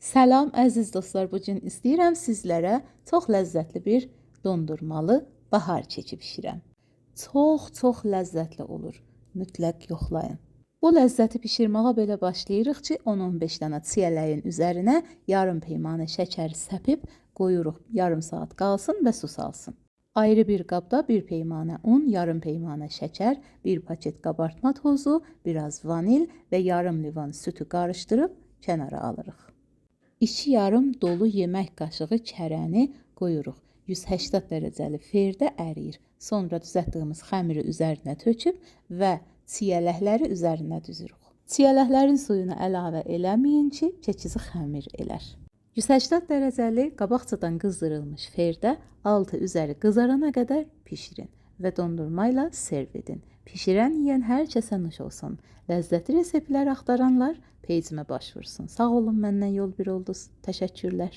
Salam əziz dostlar, bu gün istəyirəm sizlərə çox ləzzətli bir dondurmalı bahar keki bişirəm. Çox ləzzətli olur. Mütləq yoxlayın. Bu ləzzəti bişirməyə belə başlayırıq ki, 10-15 dənə çiyələyin üzərinə yarım peymanə şəkəri səpib qoyuruq. Yarım saat qalsın və su salsın. Ayrı bir qabda bir peymanə un, yarım peymanə şəkər, bir paket qabartma tozu, biraz vanil və yarım livan sütü qarışdırıb kənara alırıq. 2 yarım dolu yemək qaşığı kərəni qoyuruq. 180 dərəcəli ferdə əriyir. Sonra düzəltdiyimiz xəmiri üzərinə töküb və çiyələkləri üzərinə düzürük. Çiyələklərin suyunu əlavə eləməyin ki, kekizi xəmir elər. 180 dərəcəli qabaqcadan qızdırılmış ferdə altı üzəri qızarana qədər pişirin və dondurma ilə serv edin. Pişirən yeyən hər kəsə nuş olsun. Ləzzətli reseptlər axtaranlar peycimə baş vursun. Sağ olun, məndən yol bir oldunuz. Təşəkkürlər.